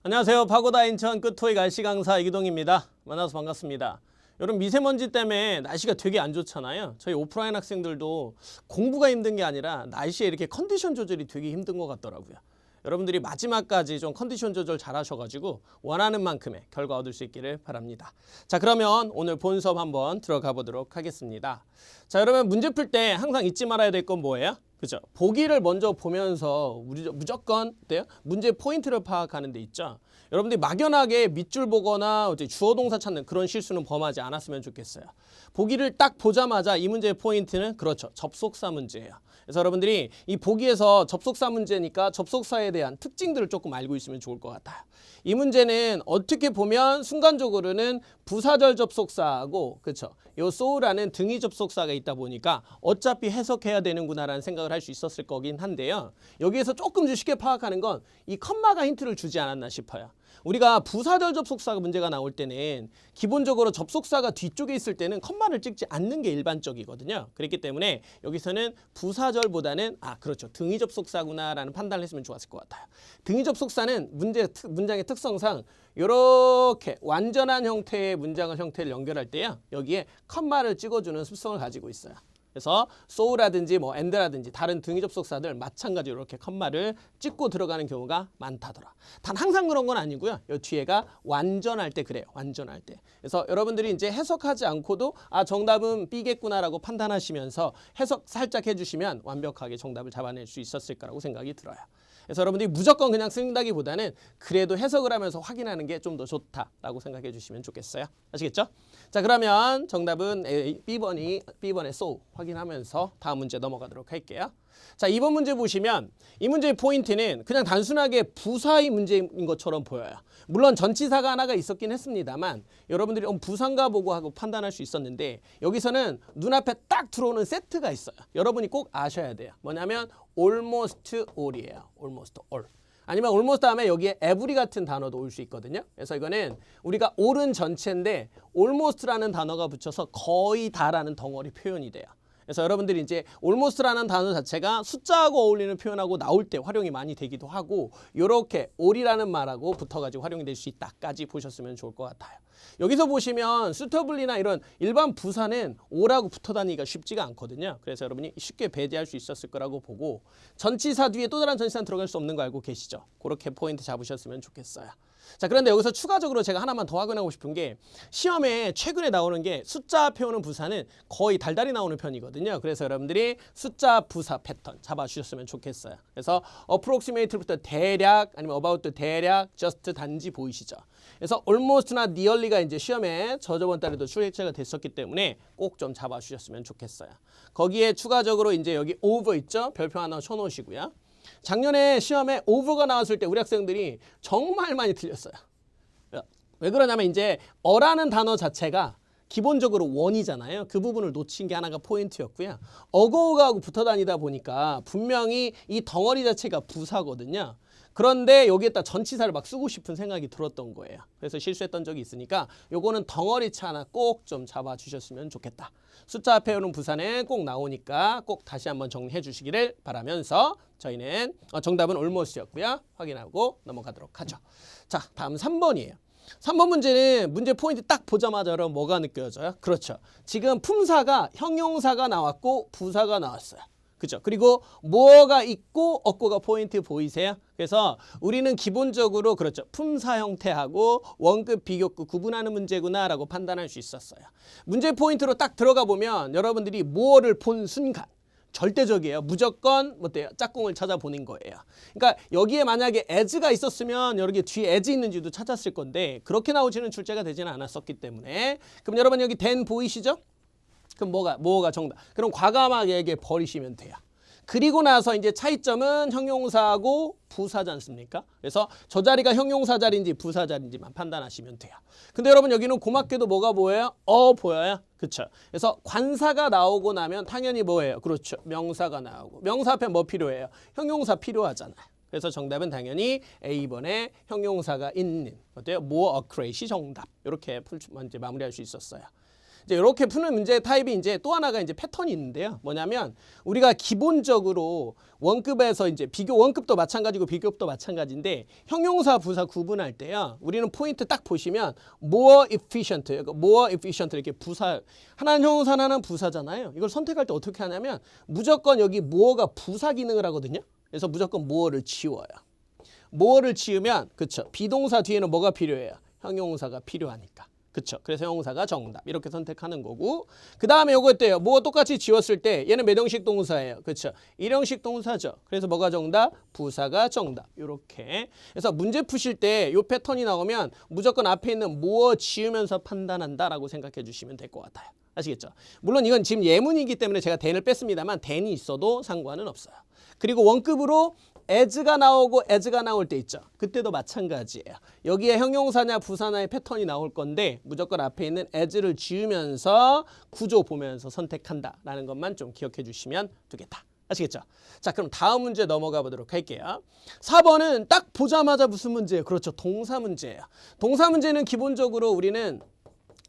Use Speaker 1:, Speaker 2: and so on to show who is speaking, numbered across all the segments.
Speaker 1: 안녕하세요. 파고다 인천 끝토익 RC 강사 이기동입니다. 만나서 반갑습니다. 여러분 미세먼지 때문에 날씨가 되게 안 좋잖아요. 저희 오프라인 학생들도 공부가 힘든 게 아니라 날씨에 이렇게 컨디션 조절이 되게 힘든 것 같더라고요. 여러분들이 마지막까지 좀 컨디션 조절 잘 하셔가지고 원하는 만큼의 결과 얻을 수 있기를 바랍니다. 자, 그러면 오늘 본 수업 한번 들어가 보도록 하겠습니다. 자, 여러분 문제 풀 때 항상 잊지 말아야 될 건 뭐예요? 그죠? 보기를 먼저 보면서 무조건 어때요? 문제 포인트를 파악하는 데 있죠. 여러분들이 막연하게 밑줄 보거나 주어 동사 찾는 그런 실수는 범하지 않았으면 좋겠어요. 보기를 딱 보자마자 이 문제의 포인트는 그렇죠. 접속사 문제예요. 그래서 여러분들이 이 보기에서 접속사 문제니까 접속사에 대한 특징들을 조금 알고 있으면 좋을 것 같아요. 이 문제는 어떻게 보면 순간적으로는 부사절 접속사하고 그렇죠. 요 so라는 등위 접속사가 있다 보니까 어차피 해석해야 되는구나라는 생각을 할 수 있었을 거긴 한데요. 여기에서 조금 더 쉽게 파악하는 건 이 컴마가 힌트를 주지 않았나 싶어요. 우리가 부사절 접속사가 문제가 나올 때는 기본적으로 접속사가 뒤쪽에 있을 때는 컴마를 찍지 않는 게 일반적이거든요. 그렇기 때문에 여기서는 부사절보다는 그렇죠. 등위 접속사구나라는 판단을 했으면 좋았을 것 같아요. 등위 접속사는 문장의 특성상 이렇게 완전한 형태의 문장의 형태를 연결할 때요. 여기에 컴마를 찍어주는 습성을 가지고 있어요. 그래서 so라든지 and라든지 다른 등위 접속사들 마찬가지로 이렇게 컴마를 찍고 들어가는 경우가 많다더라. 단 항상 그런 건 아니고요. 이 뒤에가 완전할 때 그래요. 완전할 때. 그래서 여러분들이 이제 해석하지 않고도 정답은 B겠구나라고 판단하시면서 해석 살짝 해주시면 완벽하게 정답을 잡아낼 수 있었을 거라고 생각이 들어요. 그래서 여러분들이 무조건 그냥 쓴다기보다는 그래도 해석을 하면서 확인하는 게 좀 더 좋다라고 생각해 주시면 좋겠어요. 아시겠죠? 자, 그러면 정답은 B번의 so 확인하면서 다음 문제 넘어가도록 할게요. 자, 2번 문제 보시면 이 문제의 포인트는 그냥 단순하게 부사의 문제인 것처럼 보여요. 물론 전치사가 하나가 있었긴 했습니다만 여러분들이 부사인가 보고 하고 판단할 수 있었는데 여기서는 눈앞에 딱 들어오는 세트가 있어요. 여러분이 꼭 아셔야 돼요. 뭐냐면 almost all이에요. almost all. 아니면 almost 다음에 여기에 every 같은 단어도 올 수 있거든요. 그래서 이거는 우리가 all은 전체인데 almost라는 단어가 붙여서 거의 다라는 덩어리 표현이 돼요. 그래서 여러분들이 이제 almost라는 단어 자체가 숫자하고 어울리는 표현하고 나올 때 활용이 많이 되기도 하고 이렇게 all이라는 말하고 붙어가지고 활용이 될 수 있다까지 보셨으면 좋을 것 같아요. 여기서 보시면 suitably나 이런 일반 부사는 all하고 붙어 다니기가 쉽지가 않거든요. 그래서 여러분이 쉽게 배제할 수 있었을 거라고 보고 전치사 뒤에 또 다른 전치사는 들어갈 수 없는 거 알고 계시죠? 그렇게 포인트 잡으셨으면 좋겠어요. 자, 그런데 여기서 추가적으로 제가 하나만 더 확인하고 싶은 게 시험에 최근에 나오는 게 숫자 표현은 부사는 거의 달달이 나오는 편이거든요. 그래서 여러분들이 숫자 부사 패턴 잡아주셨으면 좋겠어요. 그래서 approximate부터 대략 아니면 about 대략 just 단지 보이시죠? 그래서 almost나 nearly가 이제 시험에 저번 달에도 출제가 됐었기 때문에 꼭 좀 잡아주셨으면 좋겠어요. 거기에 추가적으로 이제 여기 over 있죠? 별표 하나 쳐놓으시고요. 작년에 시험에 over가 나왔을 때 우리 학생들이 정말 많이 틀렸어요. 왜 그러냐면 이제 어라는 단어 자체가 기본적으로 원이잖아요. 그 부분을 놓친 게 하나가 포인트였고요. 어고하고 붙어 다니다 보니까 분명히 이 덩어리 자체가 부사거든요. 그런데 여기에다 전치사를 막 쓰고 싶은 생각이 들었던 거예요. 그래서 실수했던 적이 있으니까 요거는 덩어리차 하나 꼭 좀 잡아주셨으면 좋겠다. 숫자 앞에 오는 부사는 꼭 나오니까 꼭 다시 한번 정리해 주시기를 바라면서 저희는 정답은 almost였고요. 확인하고 넘어가도록 하죠. 자, 다음 3번이에요. 3번 문제는 문제 포인트 딱 보자마자 여러분 뭐가 느껴져요? 그렇죠. 지금 품사가 형용사가 나왔고 부사가 나왔어요. 그죠? 그리고 뭐가 있고 어고가 포인트 보이세요? 그래서 우리는 기본적으로 그렇죠. 품사 형태하고 원급 비교급 구분하는 문제구나라고 판단할 수 있었어요. 문제 포인트로 딱 들어가 보면 여러분들이 뭐를 본 순간 절대적이에요. 무조건 어때요? 짝꿍을 찾아보는 거예요. 그러니까 여기에 만약에 as가 있었으면 여기 뒤에 as 있는지도 찾았을 건데 그렇게 나오지는 출제가 되지는 않았었기 때문에 그럼 여러분 여기 then 보이시죠? 그럼 뭐가 정답? 그럼 과감하게 버리시면 돼요. 그리고 나서 이제 차이점은 형용사하고 부사지 않습니까? 그래서 저 자리가 형용사 자리인지 부사 자리인지만 판단하시면 돼요. 근데 여러분 여기는 고맙게도 뭐가 보여요? 보여요? 그렇죠. 그래서 관사가 나오고 나면 당연히 뭐예요? 그렇죠. 명사가 나오고. 명사 앞에 뭐 필요해요? 형용사 필요하잖아요. 그래서 정답은 당연히 A번에 형용사가 있는 어때요? more accurate이 정답. 이렇게 이제 마무리할 수 있었어요. 이제 이렇게 푸는 문제 타입이 이제 또 하나가 이제 패턴이 있는데요. 뭐냐면 우리가 기본적으로 원급에서 이제 원급도 마찬가지고 비교급도 마찬가지인데 형용사 부사 구분할 때요. 우리는 포인트 딱 보시면 more efficient, more efficient 이렇게 부사 하나는 형용사 하나는 부사잖아요. 이걸 선택할 때 어떻게 하냐면 무조건 여기 more가 부사 기능을 하거든요. 그래서 무조건 more를 지워요. more를 지우면 그쵸 비동사 뒤에는 뭐가 필요해요? 형용사가 필요하니까. 그쵸. 그래서 형용사가 정답. 이렇게 선택하는 거고. 그 다음에 요거 어때요? 뭐 똑같이 지웠을 때 얘는 몇 형식 동사예요? 그쵸. 1형식 동사죠. 그래서 뭐가 정답? 부사가 정답. 요렇게. 그래서 문제 푸실 때 요 패턴이 나오면 무조건 앞에 있는 뭐 지우면서 판단한다라고 생각해 주시면 될 것 같아요. 아시겠죠? 물론 이건 지금 예문이기 때문에 제가 then을 뺐습니다만 then이 있어도 상관은 없어요. 그리고 원급으로 as가 나오고 as가 나올 때 있죠. 그때도 마찬가지예요. 여기에 형용사냐 부사냐의 패턴이 나올 건데 무조건 앞에 있는 as를 지우면서 구조 보면서 선택한다라는 것만 좀 기억해 주시면 되겠다. 아시겠죠? 자, 그럼 다음 문제 넘어가 보도록 할게요. 4번은 딱 보자마자 무슨 문제예요? 그렇죠. 동사 문제예요. 동사 문제는 기본적으로 우리는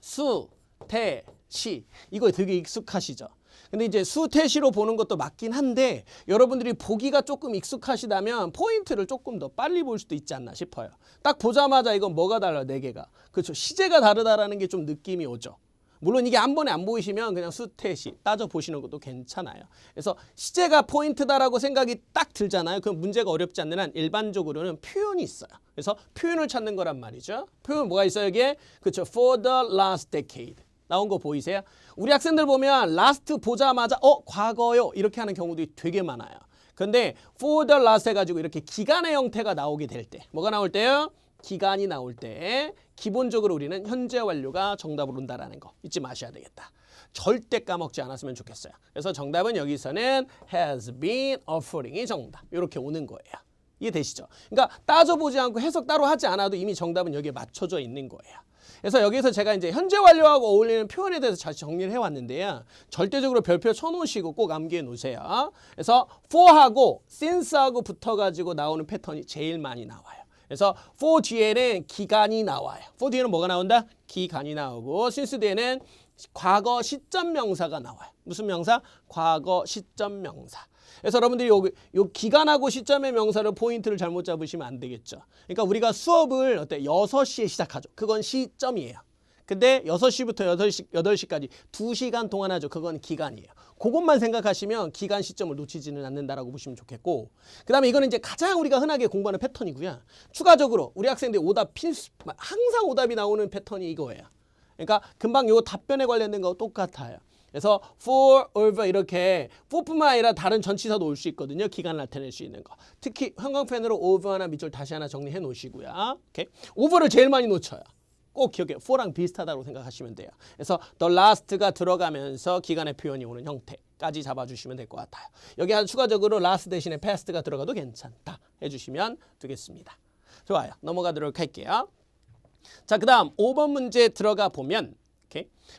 Speaker 1: 수, 태, 시 이거 되게 익숙하시죠? 근데 이제 수, 태, 시로 보는 것도 맞긴 한데 여러분들이 보기가 조금 익숙하시다면 포인트를 조금 더 빨리 볼 수도 있지 않나 싶어요. 딱 보자마자 이건 뭐가 달라요? 네 개가. 그렇죠. 시제가 다르다라는 게 좀 느낌이 오죠. 물론 이게 한 번에 안 보이시면 그냥 수, 태, 시 따져보시는 것도 괜찮아요. 그래서 시제가 포인트다라고 생각이 딱 들잖아요. 그럼 문제가 어렵지 않는 한 일반적으로는 표현이 있어요. 그래서 표현을 찾는 거란 말이죠. 표현 뭐가 있어요 여기에? 그렇죠. For the last decade. 나온 거 보이세요? 우리 학생들 보면 last 보자마자 과거요 이렇게 하는 경우도 되게 많아요. 근데 for the last 해가지고 이렇게 기간의 형태가 나오게 될 때 뭐가 나올 때요? 기간이 나올 때 기본적으로 우리는 현재 완료가 정답으로 온다라는 거 잊지 마셔야 되겠다. 절대 까먹지 않았으면 좋겠어요. 그래서 정답은 여기서는 has been offering이 정답 이렇게 오는 거예요. 이해되시죠? 그러니까 따져보지 않고 해석 따로 하지 않아도 이미 정답은 여기에 맞춰져 있는 거예요. 그래서 여기서 제가 이제 현재 완료하고 어울리는 표현에 대해서 다시 정리를 해왔는데요. 절대적으로 별표 쳐놓으시고 꼭 암기해 놓으세요. 그래서 for하고 since하고 붙어가지고 나오는 패턴이 제일 많이 나와요. 그래서 for 뒤에는 기간이 나와요. for 뒤에는 뭐가 나온다? 기간이 나오고 since 뒤에는 과거 시점 명사가 나와요. 무슨 명사? 과거 시점 명사. 그래서 여러분들이 요 기간하고 시점의 명사를 포인트를 잘못 잡으시면 안 되겠죠. 그러니까 우리가 수업을 6시에 시작하죠. 그건 시점이에요. 근데 6시부터 8시까지 2시간 동안 하죠. 그건 기간이에요. 그것만 생각하시면 기간 시점을 놓치지는 않는다라고 보시면 좋겠고 그 다음에 이거는 이제 가장 우리가 흔하게 공부하는 패턴이고요. 추가적으로 우리 학생들 오답 항상 오답이 나오는 패턴이 이거예요. 그러니까 금방 요 답변에 관련된 거 똑같아요. 그래서 for, over 이렇게 for뿐만 아니라 다른 전치사도 올 수 있거든요. 기간을 나타낼 수 있는 거. 특히 형광펜으로 over 하나 밑줄 다시 하나 정리해 놓으시고요. 오케이? over를 제일 많이 놓쳐요. 꼭 기억해요. for랑 비슷하다고 생각하시면 돼요. 그래서 the last가 들어가면서 기간의 표현이 오는 형태까지 잡아주시면 될 것 같아요. 여기 추가적으로 last 대신에 past가 들어가도 괜찮다 해주시면 되겠습니다. 좋아요. 넘어가도록 할게요. 자, 그 다음 5번 문제 들어가 보면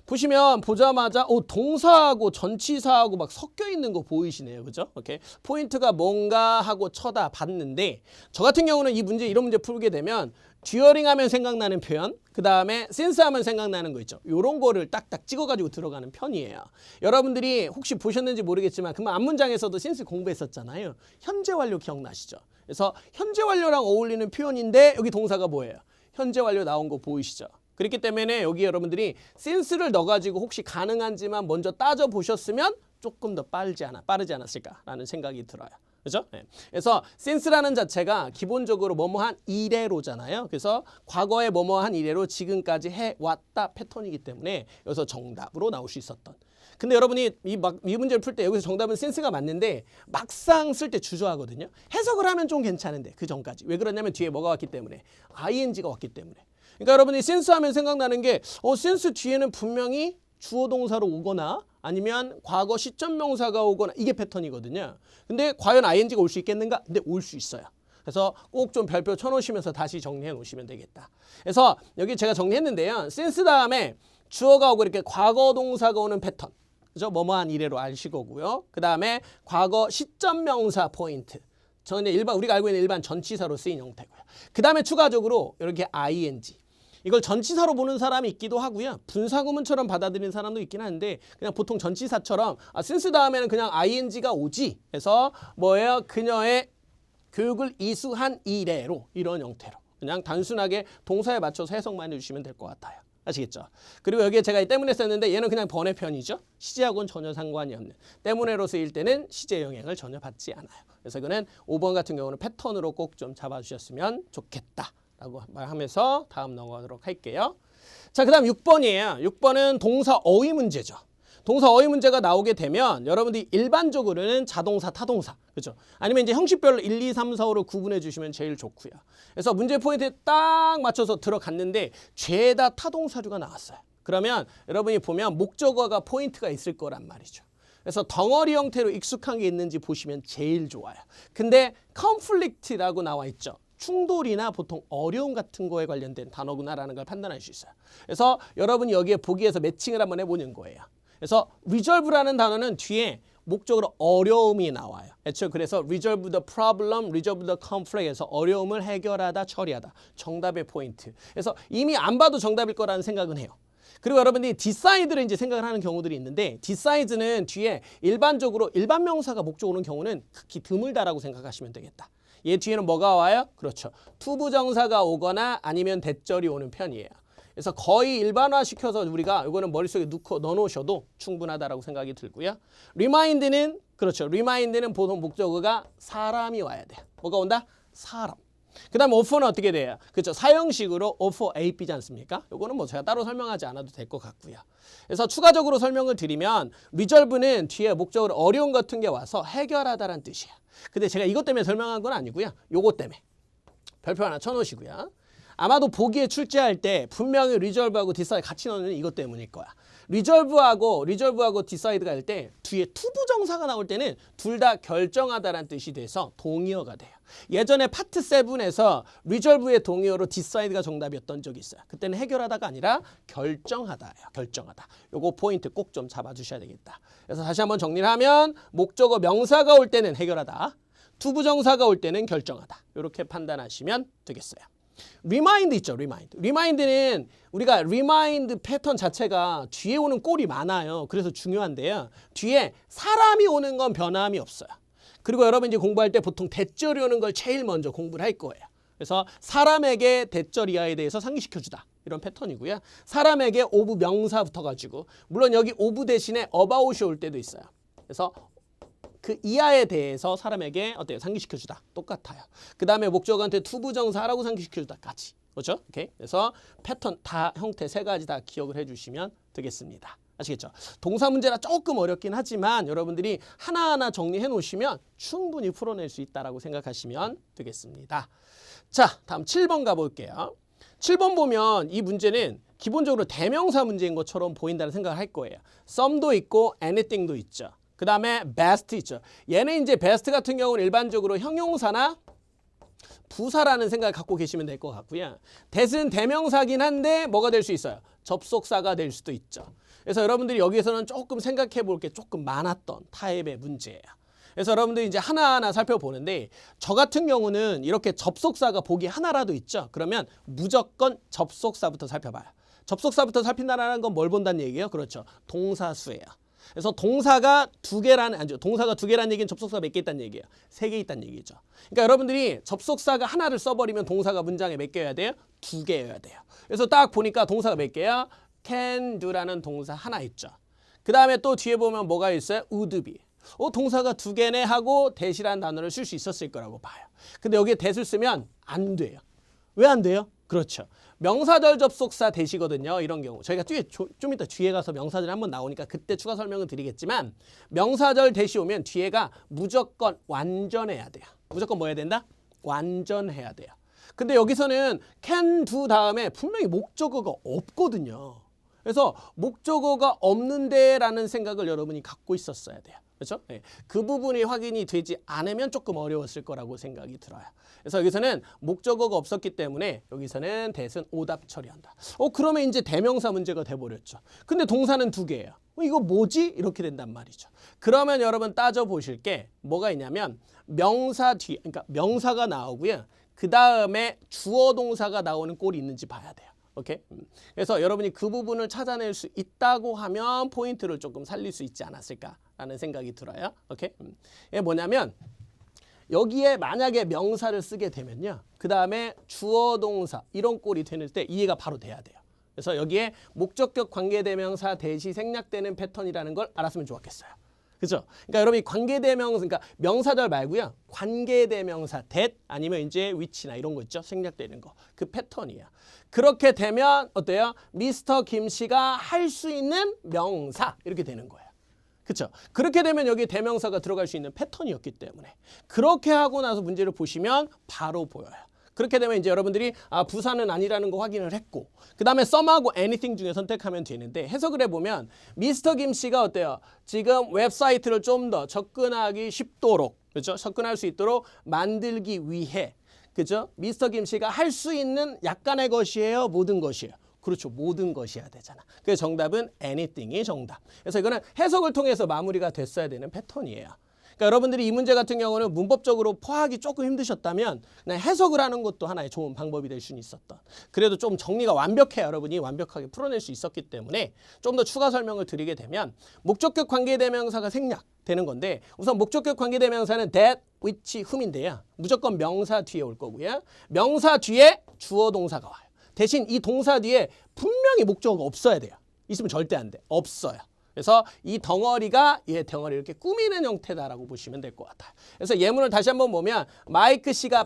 Speaker 1: 보시면 보자마자 동사하고 전치사하고 막 섞여 있는 거 보이시네요. 그죠? 오케이. 포인트가 뭔가 하고 쳐다봤는데 저 같은 경우는 이 문제 이런 문제 풀게 되면 듀어링 하면 생각나는 표현 그 다음에 since 하면 생각나는 거 있죠. 요런 거를 딱딱 찍어가지고 들어가는 편이에요. 여러분들이 혹시 보셨는지 모르겠지만 그만 앞문장에서도 since 공부했었잖아요. 현재 완료 기억나시죠? 그래서 현재 완료랑 어울리는 표현인데 여기 동사가 뭐예요? 현재 완료 나온 거 보이시죠? 그렇기 때문에 여기 여러분들이 since를 넣어가지고 혹시 가능한지만 먼저 따져보셨으면 조금 더 빠르지 않았을까라는 생각이 들어요. 그죠? 네. 그래서 since라는 자체가 기본적으로 뭐뭐한 이래로잖아요. 그래서 과거에 뭐뭐한 이래로 지금까지 해왔다 패턴이기 때문에 여기서 정답으로 나올 수 있었던. 근데 여러분이 이 문제를 풀 때 여기서 정답은 since가 맞는데 막상 쓸 때 주저하거든요. 해석을 하면 좀 괜찮은데 그 전까지. 왜 그러냐면 뒤에 뭐가 왔기 때문에 ing가 왔기 때문에. 그러니까 여러분이 since 하면 생각나는 게 since 뒤에는 분명히 주어 동사로 오거나 아니면 과거 시점 명사가 오거나 이게 패턴이거든요. 근데 과연 ing가 올 수 있겠는가? 근데 올 수 있어요. 그래서 꼭 좀 별표 쳐놓으시면서 다시 정리해 놓으시면 되겠다. 그래서 여기 제가 정리했는데요. since 다음에 주어가 오고 이렇게 과거 동사가 오는 패턴. 그죠? 뭐뭐한 이래로 아실 거고요. 그 다음에 과거 시점 명사 포인트. 저는 우리가 알고 있는 일반 전치사로 쓰인 형태고요. 그 다음에 추가적으로 이렇게 ing. 이걸 전치사로 보는 사람이 있기도 하고요. 분사구문처럼 받아들이는 사람도 있긴 한데 그냥 보통 전치사처럼 since 다음에는 그냥 ing가 오지 해서 뭐예요? 그녀의 교육을 이수한 이래로 이런 형태로 그냥 단순하게 동사에 맞춰서 해석만 해주시면 될 것 같아요. 아시겠죠? 그리고 여기에 제가 이 때문에 썼는데 얘는 그냥 번외편이죠. 시제하고는 전혀 상관이 없는 때문에로 쓰일 때는 시제 영향을 전혀 받지 않아요. 그래서 이거는 5번 같은 경우는 패턴으로 꼭 좀 잡아주셨으면 좋겠다라고 말하면서 다음 넘어가도록 할게요. 자, 그 다음 6번이에요. 6번은 동사 어휘 문제죠. 동사 어휘 문제가 나오게 되면 여러분들이 일반적으로는 자동사, 타동사, 그렇죠? 아니면 이제 형식별로 1, 2, 3, 4, 5로 구분해 주시면 제일 좋고요. 그래서 문제 포인트에 딱 맞춰서 들어갔는데 죄다 타동사류가 나왔어요. 그러면 여러분이 보면 목적어가 포인트가 있을 거란 말이죠. 그래서 덩어리 형태로 익숙한 게 있는지 보시면 제일 좋아요. 근데 conflict라고 나와 있죠. 충돌이나 보통 어려움 같은 거에 관련된 단어구나라는 걸 판단할 수 있어요. 그래서 여러분이 여기에 보기에서 매칭을 한번 해보는 거예요. 그래서 resolve라는 단어는 뒤에 목적으로 어려움이 나와요. 그렇죠? 그래서 resolve the problem, resolve the conflict에서 어려움을 해결하다, 처리하다. 정답의 포인트. 그래서 이미 안 봐도 정답일 거라는 생각은 해요. 그리고 여러분들이 decide를 이제 생각을 하는 경우들이 있는데 decide는 뒤에 일반적으로 일반 명사가 목적으로 오는 경우는 극히 드물다라고 생각하시면 되겠다. 얘 뒤에는 뭐가 와요? 그렇죠. 투부정사가 오거나 아니면 대절이 오는 편이에요. 그래서 거의 일반화시켜서 우리가 이거는 머릿속에 넣어놓으셔도 충분하다라고 생각이 들고요. remind는 그렇죠. remind는 보통 목적어가 사람이 와야 돼요. 뭐가 온다? 사람. 그 다음 offer는 어떻게 돼요? 그렇죠. 사형식으로 offer A, B지 않습니까? 이거는 뭐 제가 따로 설명하지 않아도 될 것 같고요. 그래서 추가적으로 설명을 드리면 resolve는 뒤에 목적으로 어려움 같은 게 와서 해결하다라는 뜻이에요. 근데 제가 이것 때문에 설명한 건 아니고요. 요것 때문에. 별표 하나 쳐놓으시고요. 아마도 보기에 출제할 때 분명히 resolve하고 decide 같이 넣는 이것 때문일 거야. resolve하고 decide가 할 때 뒤에 투부정사가 나올 때는 둘 다 결정하다라는 뜻이 돼서 동의어가 돼요. 예전에 파트 7에서 resolve의 동의어로 decide가 정답이었던 적이 있어요. 그때는 해결하다가 아니라 결정하다예요. 결정하다. 요거 포인트 꼭 좀 잡아주셔야 되겠다. 그래서 다시 한번 정리를 하면 목적어 명사가 올 때는 해결하다. 투부정사가 올 때는 결정하다. 이렇게 판단하시면 되겠어요. remind 있죠, remind. remind는 우리가 remind 패턴 자체가 뒤에 오는 꼴이 많아요. 그래서 중요한데요. 뒤에 사람이 오는 건 변함이 없어요. 그리고 여러분 이제 공부할 때 보통 대절이 오는 걸 제일 먼저 공부를 할 거예요. 그래서 사람에게 대절 이하에 대해서 상기시켜주다. 이런 패턴이고요. 사람에게 of 명사 붙어가지고 물론 여기 of 대신에 about이 올 때도 있어요. 그래서 그 이하에 대해서 사람에게 어때요? 상기시켜주다. 똑같아요. 그 다음에 목적어한테 투부정사라고 상기시켜주다까지. 그렇죠? 오케이. 그래서 패턴 다 형태 세 가지 다 기억을 해주시면 되겠습니다. 아시겠죠? 동사 문제라 조금 어렵긴 하지만 여러분들이 하나하나 정리해 놓으시면 충분히 풀어낼 수 있다라고 생각하시면 되겠습니다. 자, 다음 7번 가볼게요. 7번 보면 이 문제는 기본적으로 대명사 문제인 것처럼 보인다는 생각을 할 거예요. some도 있고 anything도 있죠. 그 다음에 best 있죠. 얘는 이제 best 같은 경우는 일반적으로 형용사나 부사라는 생각을 갖고 계시면 될 것 같고요. that은 대명사긴 한데 뭐가 될 수 있어요? 접속사가 될 수도 있죠. 그래서 여러분들이 여기서는 조금 생각해 볼 게 조금 많았던 타입의 문제예요. 그래서 여러분들이 이제 하나하나 살펴보는데 저 같은 경우는 이렇게 접속사가 보기 하나라도 있죠. 그러면 무조건 접속사부터 살펴봐요. 접속사부터 살핀다는 건 뭘 본다는 얘기예요? 그렇죠. 동사수예요. 그래서 동사가 두 개라는 얘기는 접속사가 몇 개 있다는 얘기예요. 3개 있다는 얘기죠. 그러니까 여러분들이 접속사가 하나를 써버리면 동사가 문장에 몇 개여야 돼요? 2개여야 돼요. 그래서 딱 보니까 동사가 몇 개야? can do라는 동사 하나 있죠. 그 다음에 또 뒤에 보면 뭐가 있어요? would be. 동사가 2개네 하고 that이라는 단어를 쓸 수 있었을 거라고 봐요. 근데 여기에 that을 쓰면 안 돼요. 왜 안 돼요? 그렇죠. 명사절 접속사 that이거든요. 이런 경우. 저희가 좀 이따 뒤에 가서 명사절 한번 나오니까 그때 추가 설명을 드리겠지만 명사절 that이 오면 뒤에가 무조건 완전해야 돼요. 무조건 뭐 해야 된다? 완전해야 돼요. 근데 여기서는 can do 다음에 분명히 목적어가 없거든요. 그래서 목적어가 없는데 라는 생각을 여러분이 갖고 있었어야 돼요. 그렇죠? 네. 그 부분이 확인이 되지 않으면 조금 어려웠을 거라고 생각이 들어요. 그래서 여기서는 목적어가 없었기 때문에 여기서는 that은 오답 처리한다. 그러면 이제 대명사 문제가 돼버렸죠. 근데 동사는 2개예요. 이거 뭐지? 이렇게 된단 말이죠. 그러면 여러분 따져보실 게 뭐가 있냐면 명사 뒤에, 그러니까 명사가 나오고요. 그 다음에 주어 동사가 나오는 꼴이 있는지 봐야 돼요. 오케이? 그래서 여러분이 그 부분을 찾아낼 수 있다고 하면 포인트를 조금 살릴 수 있지 않았을까라는 생각이 들어요. 오케이? 이게 뭐냐면 여기에 만약에 명사를 쓰게 되면요. 그 다음에 주어 동사 이런 꼴이 되는 때 이해가 바로 돼야 돼요. 그래서 여기에 목적격 관계대명사 대시 생략되는 패턴이라는 걸 알았으면 좋았겠어요. 그죠? 그러니까 여러분이 관계대명사, 그러니까 명사절 말고요. 관계대명사 that 아니면 이제 which나 이런 거 있죠? 생략되는 거. 그 패턴이에요. 그렇게 되면 어때요? 미스터 김 씨가 할 수 있는 명사 이렇게 되는 거예요. 그렇죠? 그렇게 되면 여기 대명사가 들어갈 수 있는 패턴이었기 때문에 그렇게 하고 나서 문제를 보시면 바로 보여요. 그렇게 되면 이제 여러분들이 부사는 아니라는 거 확인을 했고 그 다음에 some하고 anything 중에 선택하면 되는데 해석을 해보면 미스터 김 씨가 어때요? 지금 웹사이트를 좀 더 접근하기 쉽도록 그렇죠? 접근할 수 있도록 만들기 위해 그죠? 미스터 김 씨가 할 수 있는 약간의 것이에요? 모든 것이에요? 그렇죠. 모든 것이어야 되잖아. 그래서 정답은 anything이 정답. 그래서 이거는 해석을 통해서 마무리가 됐어야 되는 패턴이에요. 그러니까 여러분들이 이 문제 같은 경우는 문법적으로 포하기 조금 힘드셨다면 그냥 해석을 하는 것도 하나의 좋은 방법이 될 수는 있었던. 그래도 좀 정리가 완벽해야 여러분이 완벽하게 풀어낼 수 있었기 때문에 좀 더 추가 설명을 드리게 되면 목적격 관계대명사가 생략되는 건데 우선 목적격 관계대명사는 that, which, whom인데요. 무조건 명사 뒤에 올 거고요. 명사 뒤에 주어 동사가 와요. 대신 이 동사 뒤에 분명히 목적어가 없어야 돼요. 있으면 절대 안 돼. 없어요. 그래서 이 덩어리가 덩어리 이렇게 꾸미는 형태다라고 보시면 될 것 같아요. 그래서 예문을 다시 한번 보면 마이크 씨가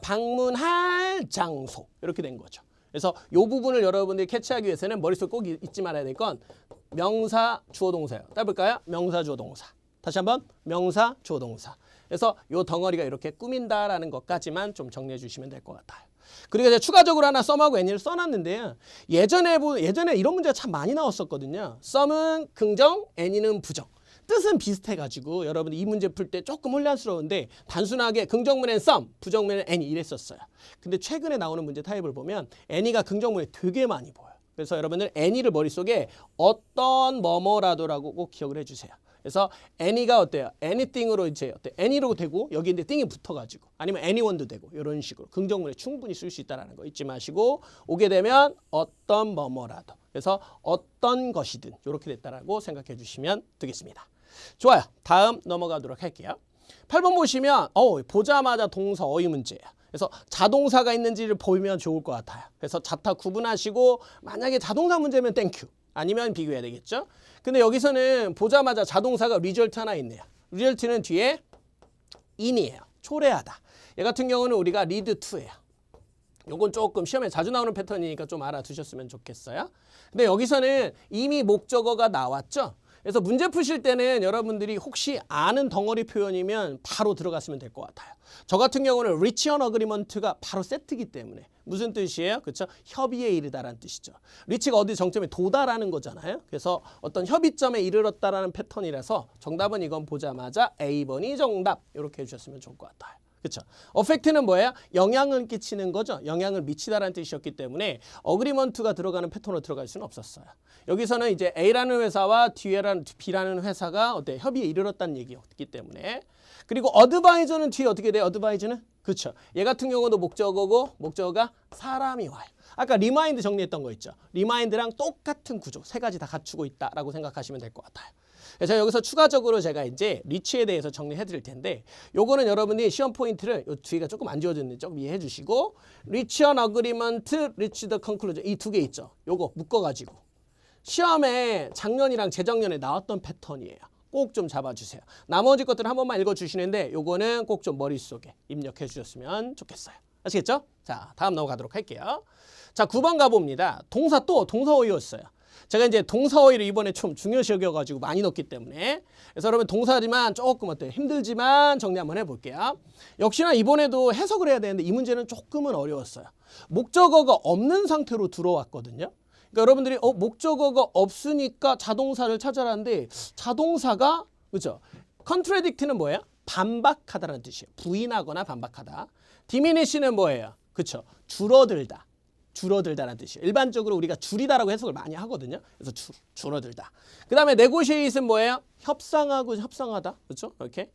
Speaker 1: 방문할 장소 이렇게 된 거죠. 그래서 이 부분을 여러분들이 캐치하기 위해서는 머릿속에 꼭 잊지 말아야 될 건 명사 주어 동사예요. 따볼까요? 명사 주어 동사. 다시 한번 명사 주어 동사. 그래서 이 덩어리가 이렇게 꾸민다라는 것까지만 좀 정리해 주시면 될 것 같아요. 그리고 이제 추가적으로 하나 썸하고 애니를 써놨는데요. 예전에 이런 문제가 참 많이 나왔었거든요. 썸은 긍정, 애니는 부정. 뜻은 비슷해가지고 여러분이 이 문제 풀 때 조금 혼란스러운데 단순하게 긍정문엔 썸, 부정문엔 애니 이랬었어요. 근데 최근에 나오는 문제 타입을 보면 애니가 긍정문에 되게 많이 보여요. 그래서 여러분들 애니를 머릿속에 어떤 뭐뭐라도라고 꼭 기억을 해주세요. 그래서 any가 어때요? anything으로 이제 any로 되고 여기 이제 thing이 붙어가지고 아니면 anyone도 되고 이런 식으로 긍정문에 충분히 쓸 수 있다는 거 잊지 마시고 오게 되면 어떤 뭐뭐라도 그래서 어떤 것이든 이렇게 됐다라고 생각해 주시면 되겠습니다. 좋아요. 다음 넘어가도록 할게요. 8번 보시면 보자마자 동사 어휘 문제예요. 그래서 자동사가 있는지를 보면 좋을 것 같아요. 그래서 자타 구분하시고 만약에 자동사 문제면 땡큐. 아니면 비교해야 되겠죠. 근데 여기서는 보자마자 자동사가 result 하나 있네요. result는 뒤에 in이에요. 초래하다. 얘 같은 경우는 우리가 lead to예요. 요건 조금 시험에 자주 나오는 패턴이니까 좀 알아두셨으면 좋겠어요. 근데 여기서는 이미 목적어가 나왔죠. 그래서 문제 푸실 때는 여러분들이 혹시 아는 덩어리 표현이면 바로 들어갔으면 될 것 같아요. 저 같은 경우는 reach an agreement가 바로 세트이기 때문에 무슨 뜻이에요? 그렇죠? 협의에 이르다라는 뜻이죠. reach가 어디 정점에 도달하는 거잖아요. 그래서 어떤 협의점에 이르렀다라는 패턴이라서 정답은 이건 보자마자 A번이 정답 이렇게 해주셨으면 좋을 것 같아요. 그렇죠? affect는 뭐예요? 영향을 끼치는 거죠. 영향을 미치다라는 뜻이었기 때문에 어그리먼트가 들어가는 패턴으로 들어갈 수는 없었어요. 여기서는 이제 A라는 회사와 B라는 회사가 협의에 이르렀다는 얘기였기 때문에 그리고 어드바이저는 뒤에 어떻게 돼요? 어드바이저는? 그렇죠. 얘 같은 경우도 목적어고 목적어가 사람이 와요. 아까 리마인드 정리했던 거 있죠. 리마인드랑 똑같은 구조 세 가지 다 갖추고 있다라고 생각하시면 될 것 같아요. 그래서 여기서 추가적으로 제가 이제 리치에 대해서 정리해 드릴 텐데 요거는 여러분이 시험 포인트를 요 뒤가 조금 안 지워졌는데 조금 이해해 주시고 reach an agreement, reach the conclusion 이 두 개 있죠. 요거 묶어가지고 시험에 작년이랑 재작년에 나왔던 패턴이에요. 꼭 좀 잡아주세요. 나머지 것들은 한 번만 읽어주시는데 요거는 꼭 좀 머릿속에 입력해 주셨으면 좋겠어요. 아시겠죠? 자, 다음 넘어가도록 할게요. 자, 9번 가봅니다. 동사 어휘였어요. 제가 이제 동사 어휘를 이번에 좀 중요시 여겨가지고 많이 넣었기 때문에 그래서 여러분 동사지만 조금 어때요? 힘들지만 정리 한번 해볼게요. 역시나 이번에도 해석을 해야 되는데 이 문제는 조금은 어려웠어요. 목적어가 없는 상태로 들어왔거든요. 그러니까 여러분들이 목적어가 없으니까 자동사를 찾아라는데 자동사가 그렇죠? contradict는 뭐예요? 반박하다라는 뜻이에요. 부인하거나 반박하다. diminish는 뭐예요? 그렇죠? 줄어들다라는 뜻이에요. 일반적으로 우리가 줄이다라고 해석을 많이 하거든요. 그래서 줄어들다. 그 다음에 negotiate는 뭐예요? 협상하고 협상하다. 그렇죠? 이렇게.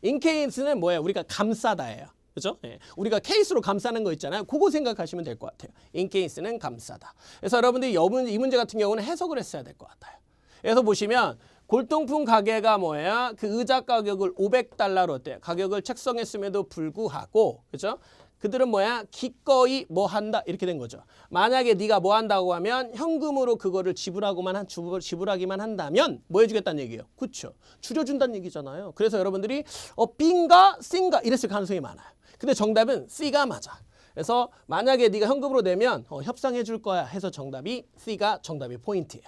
Speaker 1: incase는 뭐예요? 우리가 감싸다예요. 그죠? 예. 우리가 케이스로 감싸는 거 있잖아요. 그거 생각하시면 될 것 같아요. in case는 감싸다. 그래서 여러분들이 이 문제 같은 경우는 해석을 했어야 될 것 같아요. 그래서 보시면 골동품 가게가 뭐예요? 그 의자 가격을 500달러로 어때요? 가격을 책정했음에도 불구하고, 그죠? 그들은 뭐야? 기꺼이 뭐 한다? 이렇게 된 거죠. 만약에 네가 뭐 한다고 하면 현금으로 그거를 지불하기만 한다면 뭐 해주겠다는 얘기예요? 그렇죠. 줄여준다는 얘기잖아요. 그래서 여러분들이 B인가 C인가 이랬을 가능성이 많아요. 근데 정답은 C가 맞아. 그래서 만약에 네가 현금으로 내면 협상해 줄 거야 해서 정답이 C가 정답이 포인트예요.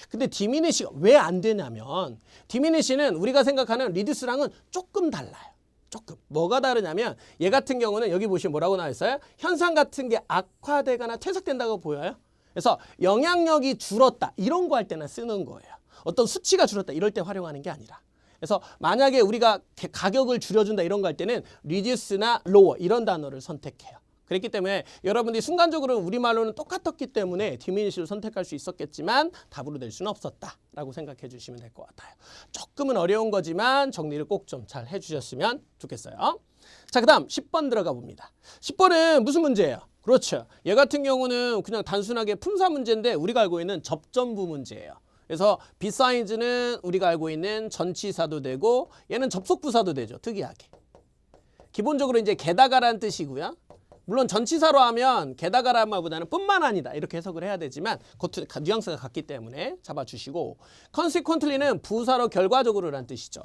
Speaker 1: 근데 디미니시가 왜 안 되냐면 디미니시는 우리가 생각하는 리듀스랑은 조금 달라요. 조금. 뭐가 다르냐면 얘 같은 경우는 여기 보시면 뭐라고 나와 있어요? 현상 같은 게 악화되거나 퇴색된다고 보여요. 그래서 영향력이 줄었다. 이런 거 할 때는 쓰는 거예요. 어떤 수치가 줄었다. 이럴 때 활용하는 게 아니라. 그래서 만약에 우리가 가격을 줄여준다 이런 거 할 때는 reduce나 lower 이런 단어를 선택해요. 그렇기 때문에 여러분들이 순간적으로 우리말로는 똑같았기 때문에 디미니시를 선택할 수 있었겠지만 답으로 낼 수는 없었다라고 생각해 주시면 될 것 같아요. 조금은 어려운 거지만 정리를 꼭 좀 잘 해주셨으면 좋겠어요. 자, 그 다음 10번 들어가 봅니다. 10번은 무슨 문제예요? 그렇죠. 얘 같은 경우는 그냥 단순하게 품사 문제인데 우리가 알고 있는 접전부 문제예요. 그래서 beside는 우리가 알고 있는 전치사도 되고 얘는 접속부사도 되죠. 특이하게. 기본적으로 이제 게다가라는 뜻이고요. 물론 전치사로 하면 게다가라는 말보다는 뿐만 아니다 이렇게 해석을 해야 되지만 그것도 뉘앙스가 같기 때문에 잡아주시고 consequently는 부사로 결과적으로라는 뜻이죠.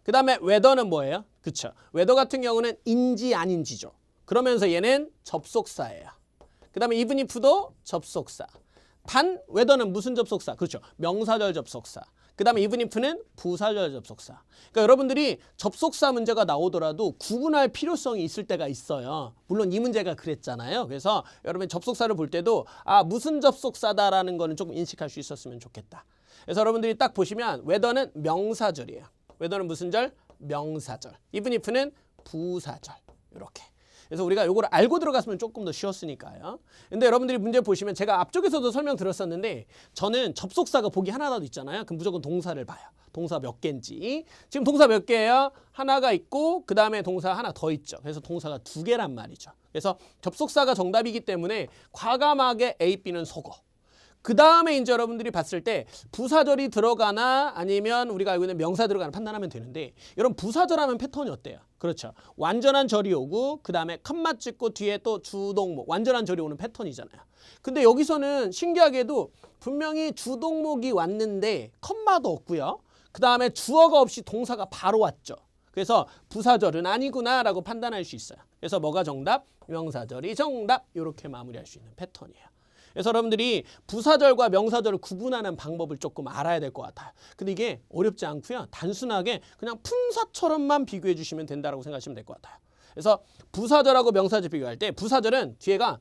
Speaker 1: 그 다음에 whether는 뭐예요? 그쵸. whether 같은 경우는 인지 아닌지죠. 그러면서 얘는 접속사예요. 그 다음에 even if도 접속사. 단 whether는 무슨 접속사? 그렇죠. 명사절 접속사. 그 다음에 even if는 부사절 접속사. 그러니까 여러분들이 접속사 문제가 나오더라도 구분할 필요성이 있을 때가 있어요. 물론 이 문제가 그랬잖아요. 그래서 여러분 접속사를 볼 때도 무슨 접속사다라는 거는 조금 인식할 수 있었으면 좋겠다. 그래서 여러분들이 딱 보시면 whether는 명사절이에요. whether는 무슨 절? 명사절. even if는 부사절. 이렇게. 그래서 우리가 요거를 알고 들어갔으면 조금 더 쉬웠으니까요. 근데 여러분들이 문제 보시면 제가 앞쪽에서도 설명드렸었는데 저는 접속사가 보기 하나라도 있잖아요. 그럼 무조건 동사를 봐요. 동사 몇 개인지. 지금 동사 몇 개예요? 하나가 있고 그 다음에 동사 하나 더 있죠. 그래서 동사가 2개란 말이죠. 그래서 접속사가 정답이기 때문에 과감하게 A, B는 속어. 그 다음에 이제 여러분들이 봤을 때 부사절이 들어가나 아니면 우리가 알고 있는 명사 들어가나 판단하면 되는데 여러분 부사절 하면 패턴이 어때요? 그렇죠. 완전한 절이 오고 그 다음에 컴마 찍고 뒤에 또 주동목 완전한 절이 오는 패턴이잖아요. 근데 여기서는 신기하게도 분명히 주동목이 왔는데 컴마도 없고요. 그 다음에 주어가 없이 동사가 바로 왔죠. 그래서 부사절은 아니구나 라고 판단할 수 있어요. 그래서 뭐가 정답? 명사절이 정답. 이렇게 마무리할 수 있는 패턴이에요. 그래서 여러분들이 부사절과 명사절을 구분하는 방법을 조금 알아야 될 것 같아요. 근데 이게 어렵지 않고요. 단순하게 그냥 품사처럼만 비교해 주시면 된다고 생각하시면 될 것 같아요. 그래서 부사절하고 명사절 비교할 때 부사절은 뒤에가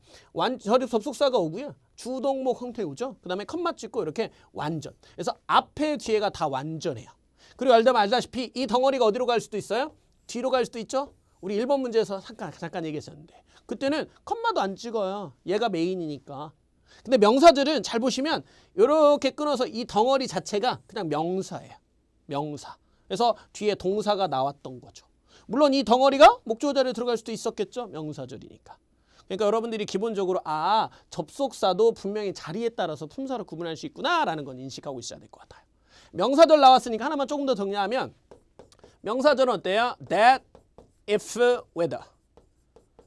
Speaker 1: 절입 접속사가 오고요. 주동목 형태 오죠. 그 다음에 컴마 찍고 이렇게 완전. 그래서 앞에 뒤에가 다 완전해요. 그리고 알다시피 이 덩어리가 어디로 갈 수도 있어요? 뒤로 갈 수도 있죠. 우리 1번 문제에서 잠깐 얘기했었는데 그때는 컴마도 안 찍어요. 얘가 메인이니까. 근데 명사들은 잘 보시면 이렇게 끊어서 이 덩어리 자체가 그냥 명사예요. 명사. 그래서 뒤에 동사가 나왔던 거죠. 물론 이 덩어리가 목적어 자리에 들어갈 수도 있었겠죠. 명사절이니까. 그러니까 여러분들이 기본적으로 접속사도 분명히 자리에 따라서 품사로 구분할 수 있구나라는 건 인식하고 있어야 될 것 같아요. 명사절 나왔으니까 하나만 조금 더 정리하면 명사절은 어때요? That, if, whether.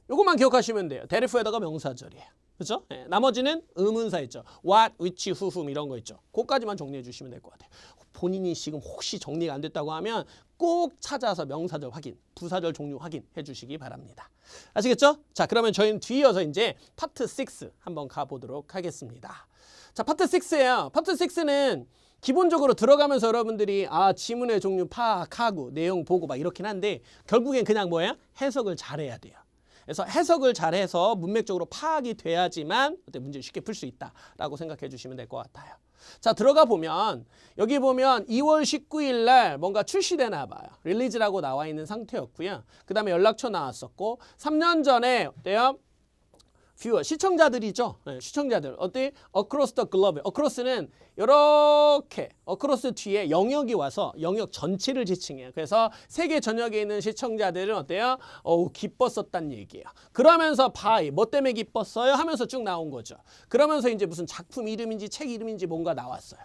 Speaker 1: 요것만 기억하시면 돼요. That, if, whether가 명사절이에요. 그렇죠? 네, 나머지는 의문사 있죠. What, which, who, whom 이런 거 있죠. 그것까지만 정리해 주시면 될 것 같아요. 본인이 지금 혹시 정리가 안 됐다고 하면 꼭 찾아서 명사절 확인, 부사절 종류 확인해 주시기 바랍니다. 아시겠죠? 자, 그러면 저희는 뒤이어서 이제 파트 6 한번 가보도록 하겠습니다. 자, 파트 6예요. 파트 6는 기본적으로 들어가면서 여러분들이 지문의 종류 파악하고 내용 보고 막 이렇긴 한데 결국엔 그냥 뭐예요? 해석을 잘해야 돼요. 그래서 해석을 잘해서 문맥적으로 파악이 돼야지만 문제를 쉽게 풀 수 있다라고 생각해 주시면 될 것 같아요. 자, 들어가 보면 여기 보면 2월 19일 날 뭔가 출시되나 봐요. 릴리즈라고 나와 있는 상태였고요. 그 다음에 연락처 나왔었고 3년 전에 어때요? viewer 시청자들이죠. 네, 시청자들 어때? across the globe. across는 이렇게 across 뒤에 영역이 와서 영역 전체를 지칭해요. 그래서 세계 전역에 있는 시청자들은 어때요? 기뻤었단 얘기예요. 그러면서 by 뭐 때문에 기뻤어요? 하면서 쭉 나온 거죠. 그러면서 이제 무슨 작품 이름인지 책 이름인지 뭔가 나왔어요.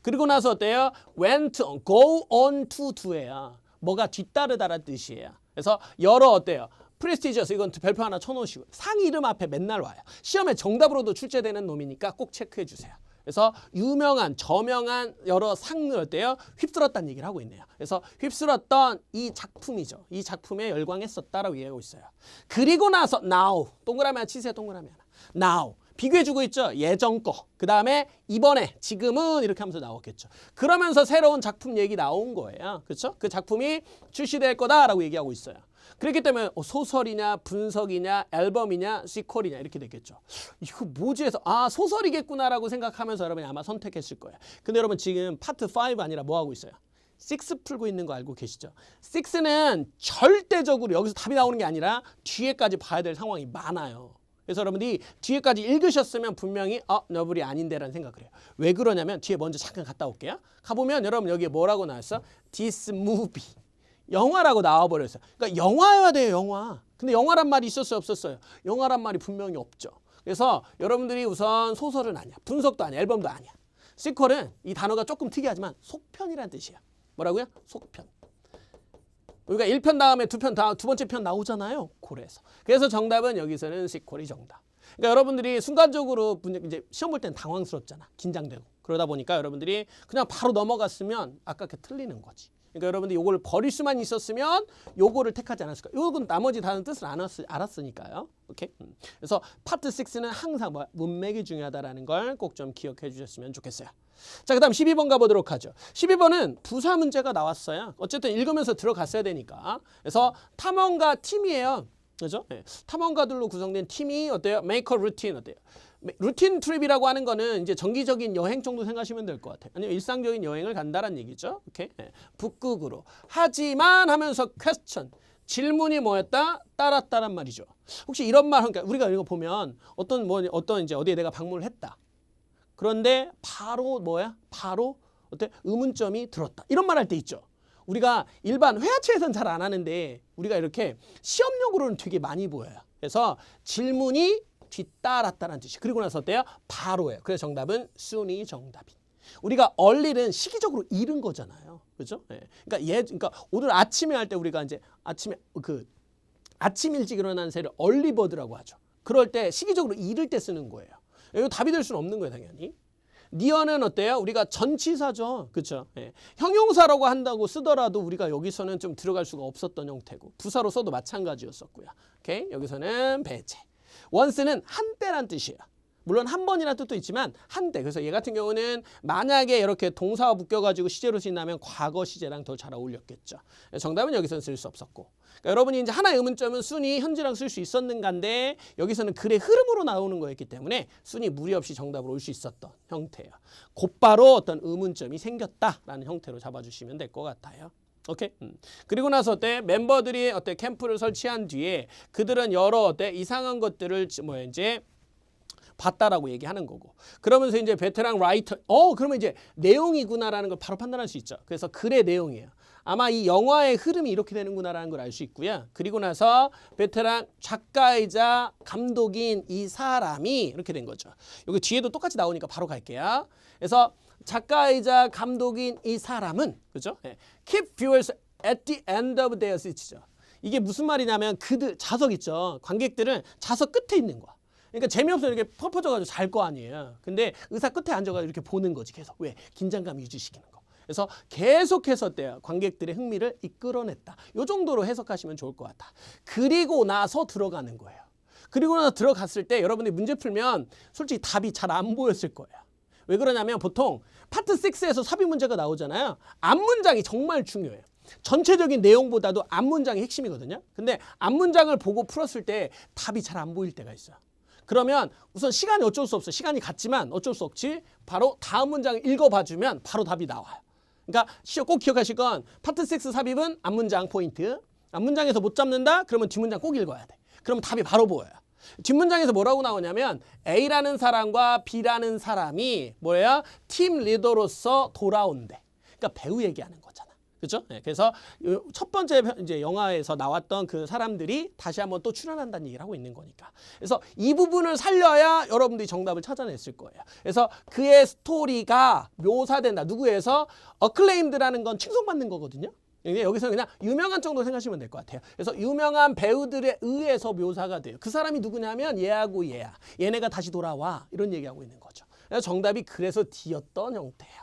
Speaker 1: 그리고 나서 어때요? went on, go on to do예요. 뭐가 뒤따르다라는 뜻이에요. 그래서 여러 어때요? 프레스티지어스 이건 별표 하나 쳐놓으시고 상 이름 앞에 맨날 와요. 시험에 정답으로도 출제되는 놈이니까 꼭 체크해 주세요. 그래서 유명한 저명한 여러 상을 어때요? 휩쓸었다는 얘기를 하고 있네요. 그래서 휩쓸었던 이 작품이죠. 이 작품에 열광했었다라고 이해하고 있어요. 그리고 나서 now 동그라미 하나 치세요. 동그라미 하나. now 비교해주고 있죠. 예전 거. 그 다음에 이번에 지금은 이렇게 하면서 나왔겠죠. 그러면서 새로운 작품 얘기 나온 거예요. 그렇죠? 그 작품이 출시될 거다라고 얘기하고 있어요. 그렇기 때문에 소설이냐 분석이냐 앨범이냐 시퀄이냐 이렇게 됐겠죠. 이거 뭐지 해서 소설이겠구나라고 생각하면서 여러분이 아마 선택했을 거예요. 근데 여러분 지금 파트 5 아니라 뭐 하고 있어요? 6 풀고 있는 거 알고 계시죠? 6는 절대적으로 여기서 답이 나오는 게 아니라 뒤에까지 봐야 될 상황이 많아요. 그래서 여러분들이 뒤에까지 읽으셨으면 분명히 너블이 아닌데라는 생각을 해요. 왜 그러냐면 뒤에 먼저 잠깐 갔다 올게요. 가보면 여러분 여기에 뭐라고 나왔어? This movie. 영화라고 나와버렸어요. 그러니까 영화여야 돼요. 영화. 근데 영화란 말이 있었어요? 없었어요? 영화란 말이 분명히 없죠. 그래서 여러분들이 우선 소설은 아니야. 분석도 아니야. 앨범도 아니야. 시퀄은 이 단어가 조금 특이하지만 속편이라는 뜻이야. 뭐라고요? 속편. 우리가 1편 다음에 2편 다음 두 번째 편 나오잖아요. 그래서 정답은 여기서는 시퀄이 정답. 그러니까 여러분들이 순간적으로 이제 시험 볼 때는 당황스럽잖아. 긴장되고. 그러다 보니까 여러분들이 그냥 바로 넘어갔으면 아깝게 틀리는 거지. 그러니까 여러분들이 요걸 버릴 수만 있었으면 요거를 택하지 않았을까. 요건 나머지 다른 뜻을 알았으니까요. 오케이? 그래서 파트 6는 항상 문맥이 중요하다라는 걸 꼭 좀 기억해 주셨으면 좋겠어요. 자, 그 다음 12번 가보도록 하죠. 12번은 부사 문제가 나왔어요. 어쨌든 읽으면서 들어갔어야 되니까. 그래서 탐험가 팀이에요. 그죠? 네. 탐험가들로 구성된 팀이 어때요? Make a routine 어때요? 루틴 트립이라고 하는 거는 이제 정기적인 여행 정도 생각하시면 될 것 같아요. 아니면 일상적인 여행을 간다는 얘기죠. 오케이? 네. 북극으로. 하지만 하면서 퀘스천. 질문이 뭐였다? 따랐다란 말이죠. 혹시 이런 말, 그러니까 우리가 이거 보면 어떤 이제 어디에 내가 방문을 했다. 그런데 바로 바로 어때? 의문점이 들었다. 이런 말 할 때 있죠. 우리가 일반 회화체에서는 잘 안 하는데 우리가 이렇게 시험용으로는 되게 많이 보여요. 그래서 질문이 뒤따랐다는 뜻이. 그리고 나서 어때요? 바로예요. 그래서 정답은 soon이 정답이. 우리가 early는 시기적으로 이른 거잖아요. 그렇죠? 네. 그러니까 오늘 아침에 할 때 우리가 이제 아침 일찍 일어나는 새를 early bird라고 하죠. 그럴 때 시기적으로 이를 때 쓰는 거예요. 이거 답이 될 수는 없는 거예요, 당연히. 니어는 어때요? 우리가 전치사죠. 그렇죠? 예. 형용사라고 한다고 쓰더라도 우리가 여기서는 좀 들어갈 수가 없었던 형태고 부사로 써도 마찬가지였었고요. 오케이? 여기서는 배제. once는 한때란 뜻이에요. 물론 한 번이라는 뜻도 있지만 한때. 그래서 얘 같은 경우는 만약에 이렇게 동사와 묶여가지고 시제로 쓰인다면 과거 시제랑 더 잘 어울렸겠죠. 정답은 여기서는 쓸 수 없었고. 그러니까 여러분이 이제 하나의 의문점은 순이 현재랑 쓸 수 있었는가인데 여기서는 글의 흐름으로 나오는 거였기 때문에 순이 무리 없이 정답으로 올 수 있었던 형태예요. 곧바로 어떤 의문점이 생겼다라는 형태로 잡아주시면 될 것 같아요. 오케이. 그리고 나서 멤버들이 캠프를 설치한 뒤에 그들은 여러 이상한 것들을 이제 봤다라고 얘기하는 거고. 그러면서 이제 베테랑 라이터, 그러면 이제 내용이구나라는 걸 바로 판단할 수 있죠. 그래서 글의 내용이에요. 아마 이 영화의 흐름이 이렇게 되는구나라는 걸 알 수 있고요. 그리고 나서 베테랑 작가이자 감독인 이 사람이 이렇게 된 거죠. 여기 뒤에도 똑같이 나오니까 바로 갈게요. 그래서 작가이자 감독인 이 사람은 그죠? Keep viewers at the end of their seats죠. 이게 무슨 말이냐면 그들 좌석 있죠. 관객들은 좌석 끝에 있는 거야. 그러니까 재미없어요. 이렇게 퍼퍼져가지고 잘 거 아니에요. 근데 의사 끝에 앉아가지고 이렇게 보는 거지. 계속. 왜? 긴장감 유지시키는 거. 그래서 계속해서 어때요? 관객들의 흥미를 이끌어냈다. 이 정도로 해석하시면 좋을 것 같아. 그리고 나서 들어가는 거예요. 그리고 나서 들어갔을 때 여러분들이 문제 풀면 솔직히 답이 잘 안 보였을 거예요. 왜 그러냐면 보통 파트 6에서 삽입 문제가 나오잖아요. 앞문장이 정말 중요해요. 전체적인 내용보다도 앞문장이 핵심이거든요. 근데 앞문장을 보고 풀었을 때 답이 잘 안 보일 때가 있어요. 그러면 우선 시간이 어쩔 수 없어. 시간이 갔지만 어쩔 수 없지. 바로 다음 문장을 읽어봐주면 바로 답이 나와요. 그러니까 꼭 기억하실 건 파트 6 삽입은 앞문장 포인트. 앞문장에서 못 잡는다? 그러면 뒷문장 꼭 읽어야 돼. 그러면 답이 바로 보여요. 뒷문장에서 뭐라고 나오냐면 A라는 사람과 B라는 사람이 뭐야? 팀 리더로서 돌아온대. 그러니까 배우 얘기하는 거잖아. 그렇죠? 네, 그래서 첫 번째 이제 영화에서 나왔던 그 사람들이 다시 한번 또 출연한다는 얘기를 하고 있는 거니까. 그래서 이 부분을 살려야 여러분들이 정답을 찾아냈을 거예요. 그래서 그의 스토리가 묘사된다. 누구에서? 어클레임드라는 건 칭송받는 거거든요. 여기서 그냥 유명한 정도 생각하시면 될 것 같아요. 그래서 유명한 배우들에 의해서 묘사가 돼요. 그 사람이 누구냐면 얘하고 얘야. 얘네가 다시 돌아와. 이런 얘기하고 있는 거죠. 그래서 정답이 그래서 D였던 형태예요.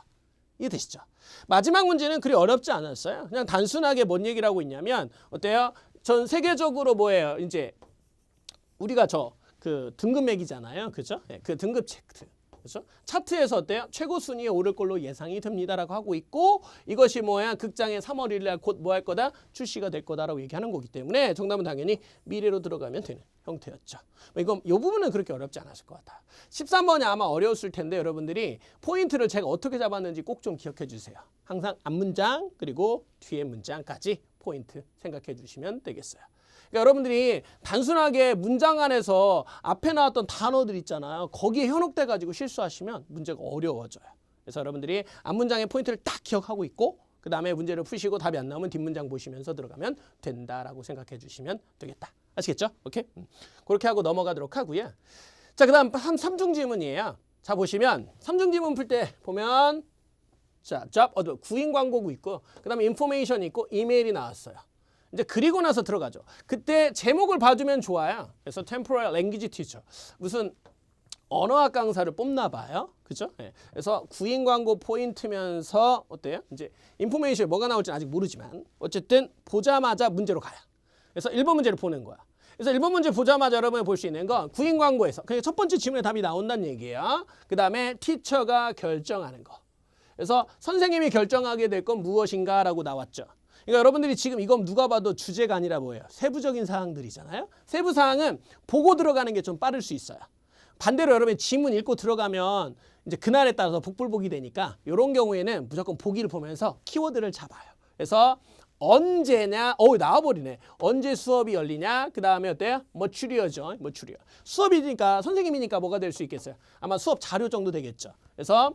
Speaker 1: 이해되시죠? 마지막 문제는 그리 어렵지 않았어요. 그냥 단순하게 뭔 얘기를 하고 있냐면 어때요? 전 세계적으로 뭐예요? 이제 우리가 그 등급 매기잖아요. 그죠? 네, 그 등급 차트. 그렇죠? 차트에서 어때요? 최고 순위에 오를 걸로 예상이 됩니다라고 하고 있고 이것이 뭐야? 극장에 3월 1일 날 곧 뭐 할 거다? 출시가 될 거다라고 얘기하는 거기 때문에 정답은 당연히 미래로 들어가면 되는 형태였죠. 이건 이 부분은 그렇게 어렵지 않았을 것 같아요. 13번이 아마 어려웠을 텐데 여러분들이 포인트를 제가 어떻게 잡았는지 꼭 좀 기억해 주세요. 항상 앞문장 그리고 뒤에 문장까지 포인트 생각해 주시면 되겠어요. 그러니까 여러분들이 단순하게 문장 안에서 앞에 나왔던 단어들 있잖아요. 거기에 현혹돼 가지고 실수하시면 문제가 어려워져요. 그래서 여러분들이 앞문장의 포인트를 딱 기억하고 있고 그 다음에 문제를 푸시고 답이 안 나오면 뒷문장 보시면서 들어가면 된다라고 생각해 주시면 되겠다. 아시겠죠? 오케이? 그렇게 하고 넘어가도록 하고요. 자, 그 다음 삼중지문이에요. 자, 보시면 삼중지문 풀 때 보면 자, 구인 광고구 있고 그 다음에 인포메이션이 있고 이메일이 나왔어요. 이제 그리고 나서 들어가죠. 그때 제목을 봐주면 좋아요. 그래서 temporal language teacher. 무슨 언어학 강사를 뽑나 봐요. 그죠? 네. 그래서 구인 광고 포인트면서 어때요? 이제 인포메이션 뭐가 나올지는 아직 모르지만 어쨌든 보자마자 문제로 가요. 그래서 1번 문제를 보는 거야. 그래서 1번 문제 보자마자 여러분이 볼 수 있는 건 구인 광고에서 그러니까 첫 번째 질문에 답이 나온다는 얘기예요. 그 다음에 티처가 결정하는 거. 그래서 선생님이 결정하게 될 건 무엇인가 라고 나왔죠. 그러니까 여러분들이 지금 이건 누가 봐도 주제가 아니라 뭐예요? 세부적인 사항들이잖아요. 세부 사항은 보고 들어가는 게 좀 빠를 수 있어요. 반대로 여러분 지문 읽고 들어가면 이제 그날에 따라서 복불복이 되니까 이런 경우에는 무조건 보기를 보면서 키워드를 잡아요. 그래서 언제냐? 나와버리네. 언제 수업이 열리냐? 그 다음에 어때요? 머추리어죠. 머추리어. 수업이니까 선생님이니까 뭐가 될 수 있겠어요? 아마 수업 자료 정도 되겠죠. 그래서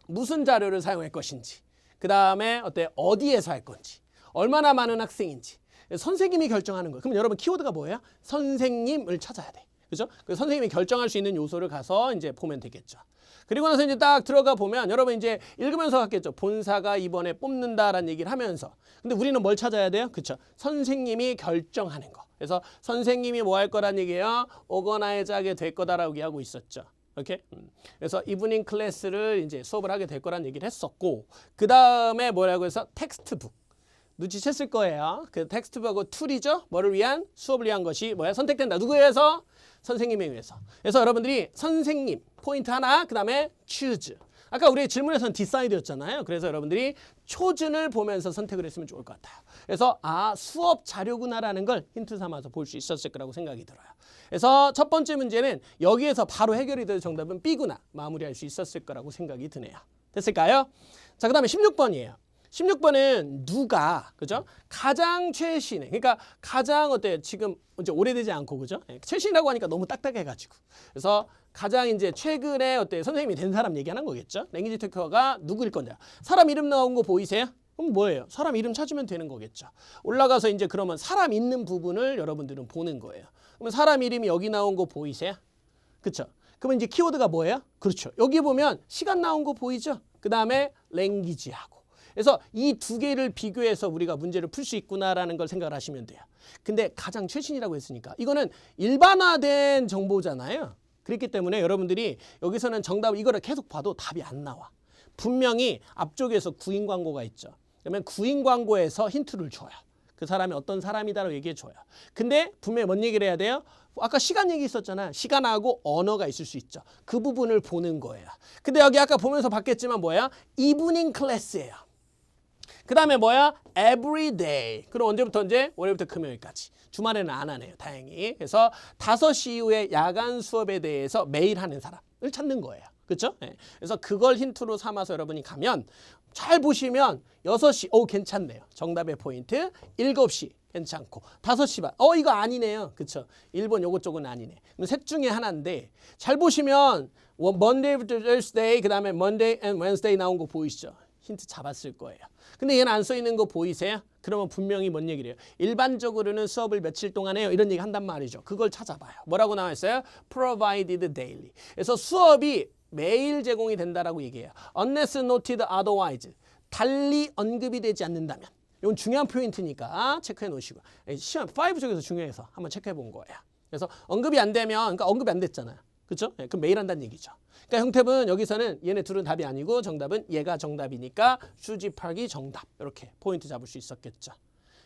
Speaker 1: 무슨 자료를 사용할 것인지, 그 다음에 어디에서 할 건지, 얼마나 많은 학생인지 선생님이 결정하는 거예요. 그럼 여러분 키워드가 뭐예요? 선생님을 찾아야 돼. 그죠? 그래서 선생님이 결정할 수 있는 요소를 가서 이제 보면 되겠죠. 그리고 나서 이제 딱 들어가 보면 여러분 이제 읽으면서 갔겠죠. 본사가 이번에 뽑는다라는 얘기를 하면서. 근데 우리는 뭘 찾아야 돼요? 그렇죠? 선생님이 결정하는 거. 그래서 선생님이 뭐 할 거란 얘기예요? 오거나이즈하게 될 거다라고 얘기하고 있었죠. 오케이? 그래서 이브닝 클래스를 이제 수업을 하게 될 거란 얘기를 했었고, 그 다음에 뭐라고 해서 텍스트북. 눈치챘을 거예요. 그 텍스트북하고 툴이죠. 뭐를 위한? 수업을 위한 것이 뭐야? 선택된다. 누구에 의해서? 선생님에 의해서. 그래서 여러분들이 선생님 포인트 하나, 그 다음에 choose. 아까 우리 질문에서는 decide였잖아요. 그래서 여러분들이 chose를 보면서 선택을 했으면 좋을 것 같아요. 그래서 수업 자료구나라는 걸 힌트 삼아서 볼 수 있었을 거라고 생각이 들어요. 그래서 첫 번째 문제는 여기에서 바로 해결이 될 정답은 B구나 마무리할 수 있었을 거라고 생각이 드네요. 됐을까요? 자, 그 다음에 16번이에요. 16번은 누가, 그죠? 가장 최신의, 그러니까 가장 지금 이제 오래되지 않고, 그죠? 최신이라고 하니까 너무 딱딱해가지고. 그래서 가장 이제 최근에 선생님이 된 사람 얘기하는 거겠죠? 랭귀지 테크가 누구일 거냐? 사람 이름 나온 거 보이세요? 그럼 뭐예요? 사람 이름 찾으면 되는 거겠죠. 올라가서 이제 그러면 사람 있는 부분을 여러분들은 보는 거예요. 그러면 사람 이름이 여기 나온 거 보이세요? 그렇죠? 그러면 이제 키워드가 뭐예요? 그렇죠. 여기 보면 시간 나온 거 보이죠? 그 다음에 랭귀지하고. 그래서 이 두 개를 비교해서 우리가 문제를 풀 수 있구나라는 걸 생각을 하시면 돼요. 근데 가장 최신이라고 했으니까 이거는 일반화된 정보잖아요. 그렇기 때문에 여러분들이 여기서는 정답 이거를 계속 봐도 답이 안 나와. 분명히 앞쪽에서 구인 광고가 있죠. 그러면 구인 광고에서 힌트를 줘요. 그 사람이 어떤 사람이다라고 얘기해 줘요. 근데 분명히 뭔 얘기를 해야 돼요? 아까 시간 얘기 있었잖아요. 시간하고 언어가 있을 수 있죠. 그 부분을 보는 거예요. 근데 여기 아까 보면서 봤겠지만 뭐야? 이브닝 클래스예요. 그 다음에 뭐야? every day. 그럼 언제부터 언제? 월요일부터 금요일까지. 주말에는 안 하네요. 다행히. 그래서 5시 이후에 야간 수업에 대해서 매일 하는 사람을 찾는 거예요. 그렇죠? 네. 그래서 그걸 힌트로 삼아서 여러분이 가면 잘 보시면 6시, 괜찮네요. 정답의 포인트. 7시 괜찮고 5시 반. 이거 아니네요. 그쵸? 1번 요거 쪽은 아니네. 그럼 셋 중에 하나인데 잘 보시면 Monday부터 Thursday 그 다음에 Monday and Wednesday 나온 거 보이시죠? 힌트 잡았을 거예요. 근데 얘는 안 써 있는 거 보이세요? 그러면 분명히 뭔 얘기를 해요? 일반적으로는 수업을 며칠 동안 해요. 이런 얘기 한단 말이죠. 그걸 찾아봐요. 뭐라고 나와 있어요? Provided daily. 그래서 수업이 매일 제공이 된다라고 얘기해요. Unless noted otherwise. 달리 언급이 되지 않는다면. 이건 중요한 포인트니까 체크해 놓으시고. 시험 5 쪽에서 중요해서 한번 체크해 본 거예요. 그래서 언급이 안 되면, 그러니까 언급이 안 됐잖아요. 그렇죠? 그럼 매일 한다는 얘기죠. 그러니까 형태분 여기서는 얘네 둘은 답이 아니고 정답은 얘가 정답이니까 수집하기 정답. 이렇게 포인트 잡을 수 있었겠죠.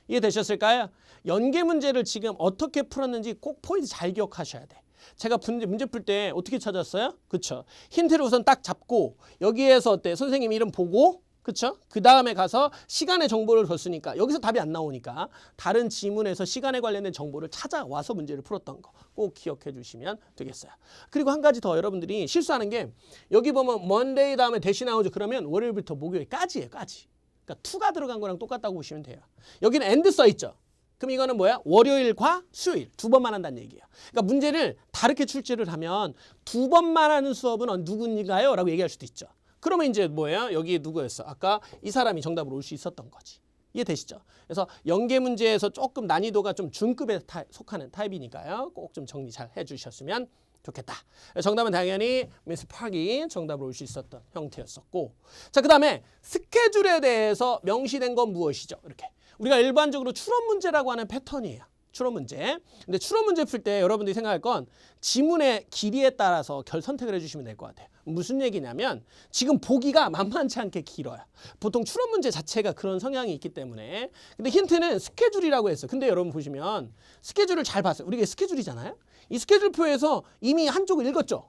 Speaker 1: 이해되셨을까요? 연계 문제를 지금 어떻게 풀었는지 꼭 포인트 잘 기억하셔야 돼. 제가 문제 풀 때 어떻게 찾았어요? 그쵸? 힌트를 우선 딱 잡고 여기에서 어때? 선생님 이름 보고 그쵸? 그 다음에 가서 시간의 정보를 줬으니까 여기서 답이 안 나오니까 다른 지문에서 시간에 관련된 정보를 찾아와서 문제를 풀었던 거 꼭 기억해 주시면 되겠어요. 그리고 한 가지 더 여러분들이 실수하는 게 여기 보면 Monday 다음에 대시 나오죠. 그러면 월요일부터 목요일까지예요. 까지. 그러니까 to가 들어간 거랑 똑같다고 보시면 돼요. 여기는 and 써 있죠. 그럼 이거는 뭐야? 월요일과 수요일 두 번만 한다는 얘기예요. 그러니까 문제를 다르게 출제를 하면 두 번만 하는 수업은 누군가요? 라고 얘기할 수도 있죠. 그러면 이제 뭐예요? 여기 누구였어? 아까 이 사람이 정답으로 올 수 있었던 거지. 이해되시죠? 그래서 연계 문제에서 조금 난이도가 좀 중급에 속하는 타입이니까요. 꼭 좀 정리 잘 해주셨으면 좋겠다. 정답은 당연히 미스 파기 정답으로 올 수 있었던 형태였었고, 자, 그 다음에 스케줄에 대해서 명시된 건 무엇이죠? 이렇게 우리가 일반적으로 추론 문제라고 하는 패턴이에요. 추론 문제. 근데 추론 문제 풀 때 여러분들이 생각할 건 지문의 길이에 따라서 선택을 해주시면 될 것 같아요. 무슨 얘기냐면 지금 보기가 만만치 않게 길어요. 보통 추론 문제 자체가 그런 성향이 있기 때문에. 근데 힌트는 스케줄이라고 했어. 근데 여러분 보시면 스케줄을 잘 봤어요. 우리가 스케줄이잖아요. 이 스케줄표에서 이미 한쪽을 읽었죠.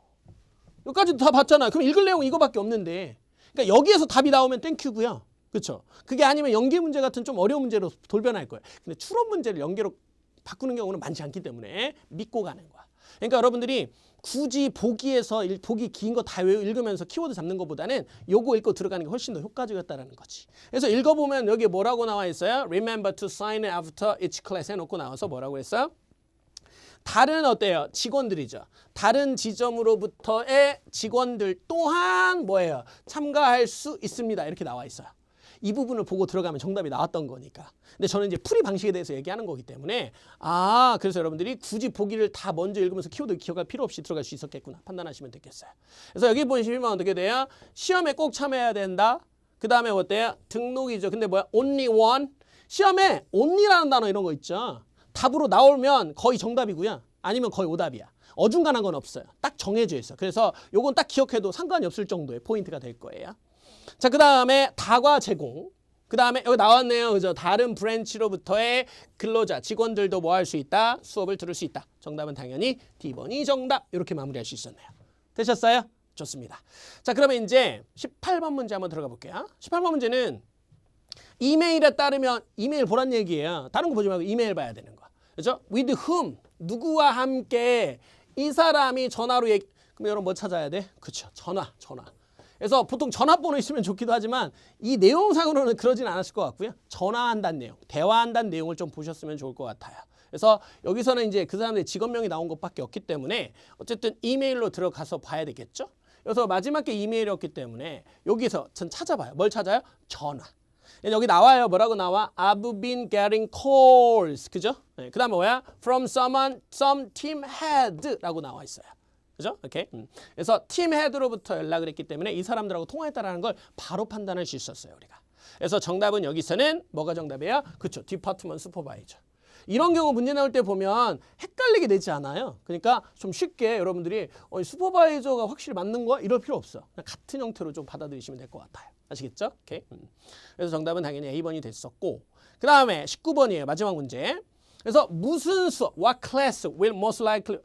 Speaker 1: 여기까지 다 봤잖아요. 그럼 읽을 내용은 이거밖에 없는데. 그러니까 여기에서 답이 나오면 땡큐고요. 그렇죠? 그게 아니면 연계 문제 같은 좀 어려운 문제로 돌변할 거예요. 근데 추론 문제를 연계로 바꾸는 경우는 많지 않기 때문에 믿고 가는 거야. 그러니까 여러분들이 굳이 보기에서 보기 긴 거 다 읽으면서 키워드 잡는 것보다는 요거 읽고 들어가는 게 훨씬 더 효과적이었다는 거지. 그래서 읽어보면 여기 뭐라고 나와 있어요? Remember to sign after each class 해놓고 나와서 뭐라고 했어요? 다른 어때요? 직원들이죠. 다른 지점으로부터의 직원들 또한 뭐예요? 참가할 수 있습니다. 이렇게 나와 있어요. 이 부분을 보고 들어가면 정답이 나왔던 거니까. 근데 저는 이제 풀이 방식에 대해서 얘기하는 거기 때문에 그래서 여러분들이 굳이 보기를 다 먼저 읽으면서 키워드 기억할 필요 없이 들어갈 수 있었겠구나 판단하시면 되겠어요. 그래서 여기 보시면 어떻게 돼요? 시험에 꼭 참여해야 된다. 그 다음에 어때요? 등록이죠. 근데 뭐야? Only one. 시험에 only라는 단어 이런 거 있죠. 답으로 나오면 거의 정답이고요. 아니면 거의 오답이야. 어중간한 건 없어요. 딱 정해져 있어. 그래서 요건 딱 기억해도 상관이 없을 정도의 포인트가 될 거예요. 자, 그 다음에 다과 제공. 그 다음에 여기 나왔네요. 그죠? 다른 브랜치로부터의 근로자, 직원들도 뭐 할 수 있다? 수업을 들을 수 있다. 정답은 당연히 D번이 정답. 이렇게 마무리할 수 있었네요. 되셨어요? 좋습니다. 자, 그러면 이제 18번 문제 한번 들어가 볼게요. 18번 문제는 이메일에 따르면 이메일 보란 얘기예요. 다른 거 보지 말고 이메일 봐야 되는 거. 그죠? With whom? 누구와 함께 이 사람이 전화로 그럼 여러분 뭐 찾아야 돼? 그렇죠. 전화. 그래서 보통 전화번호 있으면 좋기도 하지만 이 내용상으로는 그러진 않았을 것 같고요. 전화한다는 내용, 대화한다는 내용을 좀 보셨으면 좋을 것 같아요. 그래서 여기서는 이제 그 사람들의 직업명이 나온 것밖에 없기 때문에 어쨌든 이메일로 들어가서 봐야 되겠죠. 그래서 마지막 게 이메일이었기 때문에 여기서 전 찾아봐요. 뭘 찾아요? 전화. 여기 나와요. 뭐라고 나와? I've been getting calls. 그죠? 네, 그 다음에 뭐야? From someone, some team head라고 나와 있어요. 그죠? 오케이. 그래서 팀 헤드로부터 연락을 했기 때문에 이 사람들하고 통화했다라는 걸 바로 판단할 수 있었어요, 우리가. 그래서 정답은 여기서는 뭐가 정답이에요? 그렇죠. 디파트먼트 슈퍼바이저. 이런 경우 문제 나올 때 보면 헷갈리게 되지 않아요. 그러니까 좀 쉽게 여러분들이 슈퍼바이저가 확실히 맞는 거야? 이럴 필요 없어. 그냥 같은 형태로 좀 받아들이시면 될 것 같아요. 아시겠죠? 오케이. 그래서 정답은 당연히 A번이 됐었고, 그 다음에 19번이에요. 마지막 문제. 그래서 무슨 수업, what class will most likely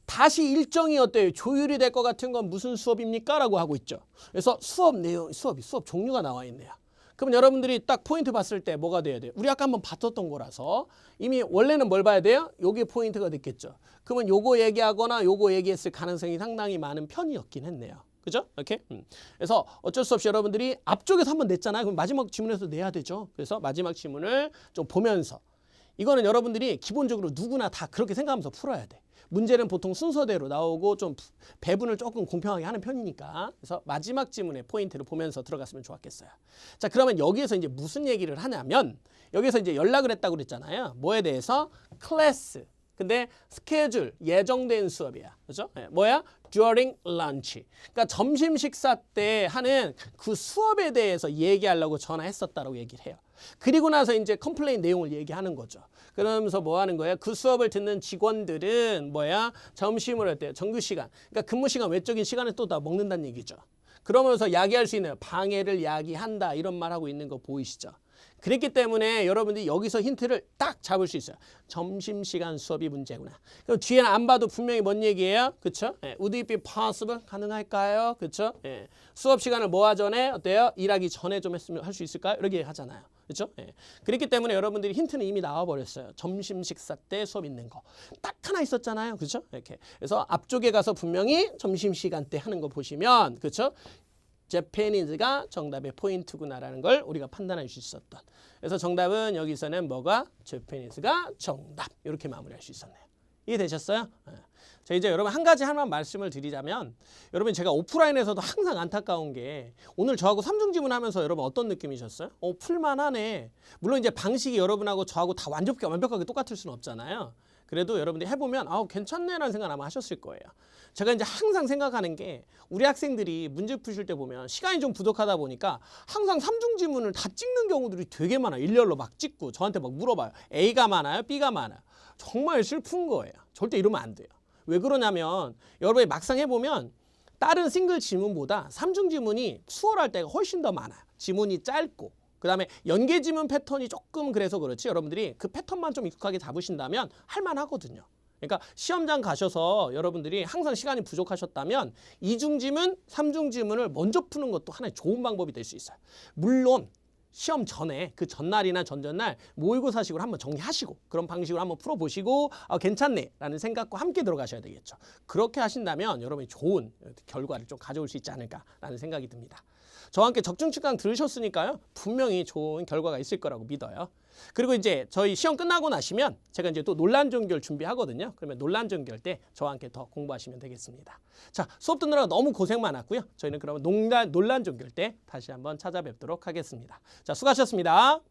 Speaker 1: 다시 일정이 어때요? 조율이 될 것 같은 건 무슨 수업입니까? 라고 하고 있죠. 그래서 수업 내용, 수업 종류가 나와 있네요. 그럼 여러분들이 딱 포인트 봤을 때 뭐가 돼야 돼요? 우리 아까 한번 봤었던 거라서 이미 원래는 뭘 봐야 돼요? 요게 포인트가 됐겠죠. 그러면 요거 얘기하거나 요거 얘기했을 가능성이 상당히 많은 편이었긴 했네요. 그죠? 이렇게. 그래서 어쩔 수 없이 여러분들이 앞쪽에서 한번 냈잖아요. 그럼 마지막 지문에서 내야 되죠. 그래서 마지막 지문을 좀 보면서 이거는 여러분들이 기본적으로 누구나 다 그렇게 생각하면서 풀어야 돼. 문제는 보통 순서대로 나오고 좀 배분을 조금 공평하게 하는 편이니까. 그래서 마지막 지문의 포인트를 보면서 들어갔으면 좋았겠어요. 자, 그러면 여기에서 이제 무슨 얘기를 하냐면 여기서 이제 연락을 했다고 그랬잖아요. 뭐에 대해서? 클래스. 근데 스케줄, 예정된 수업이야. 그죠? 뭐야? during lunch. 그러니까 점심 식사 때 하는 그 수업에 대해서 얘기하려고 전화했었다라고 얘기를 해요. 그리고 나서 이제 컴플레인 내용을 얘기하는 거죠. 그러면서 뭐 하는 거예요? 그 수업을 듣는 직원들은 뭐야? 점심을 할 때 정규 시간. 그러니까 근무 시간 외적인 시간에 또 다 먹는다는 얘기죠. 그러면서 야기할 수 있는 방해를 야기한다 이런 말 하고 있는 거 보이시죠? 그랬기 때문에 여러분들이 여기서 힌트를 딱 잡을 수 있어요. 점심시간 수업이 문제구나. 그럼 뒤에는 안 봐도 분명히 뭔 얘기예요? 그쵸? Would it be possible? 가능할까요? 그쵸? 수업 시간을 뭐 하전에 어때요? 일하기 전에 좀 했으면 할 수 있을까요? 이렇게 하잖아요. 그렇죠? 그렇기 때문에 여러분들이 힌트는 이미 나와버렸어요. 점심 식사 때 수업 있는 거. 딱 하나 있었잖아요. 그렇죠? 이렇게. 그래서 앞쪽에 가서 분명히 점심시간 때 하는 거 보시면 그렇죠? Japanese가 정답의 포인트구나라는 걸 우리가 판단할 수 있었던. 그래서 정답은 여기서는 뭐가? Japanese가 정답. 이렇게 마무리할 수 있었네요. 이해되셨어요? 자, 이제 여러분 한 가지 하나만 말씀을 드리자면 여러분 제가 오프라인에서도 항상 안타까운 게 오늘 저하고 삼중지문 하면서 여러분 어떤 느낌이셨어요? 풀만하네. 물론 이제 방식이 여러분하고 저하고 다 완벽하게 똑같을 수는 없잖아요. 그래도 여러분들이 해보면 괜찮네라는 생각 아마 하셨을 거예요. 제가 이제 항상 생각하는 게 우리 학생들이 문제 푸실 때 보면 시간이 좀 부족하다 보니까 항상 삼중지문을 다 찍는 경우들이 되게 많아요. 일렬로 막 찍고 저한테 막 물어봐요. A가 많아요? B가 많아요? 정말 슬픈 거예요. 절대 이러면 안 돼요. 왜 그러냐면 여러분이 막상 해보면 다른 싱글 지문보다 삼중 지문이 수월할 때가 훨씬 더 많아요. 지문이 짧고 그 다음에 연계 지문 패턴이 조금 그래서 그렇지 여러분들이 그 패턴만 좀 익숙하게 잡으신다면 할만하거든요. 그러니까 시험장 가셔서 여러분들이 항상 시간이 부족하셨다면 이중 지문, 삼중 지문을 먼저 푸는 것도 하나의 좋은 방법이 될 수 있어요. 물론 시험 전에 그 전날이나 전전날 모의고사식으로 한번 정리하시고 그런 방식으로 한번 풀어보시고 괜찮네 라는 생각과 함께 들어가셔야 되겠죠. 그렇게 하신다면 여러분이 좋은 결과를 좀 가져올 수 있지 않을까라는 생각이 듭니다. 저와 함께 적중특강 들으셨으니까요. 분명히 좋은 결과가 있을 거라고 믿어요. 그리고 이제 저희 시험 끝나고 나시면 제가 이제 또 논란전결 준비하거든요. 그러면 논란전결 때 저와 함께 더 공부하시면 되겠습니다. 자, 수업 듣느라고 너무 고생 많았고요. 저희는 그러면 논란전결 때 다시 한번 찾아뵙도록 하겠습니다. 자, 수고하셨습니다.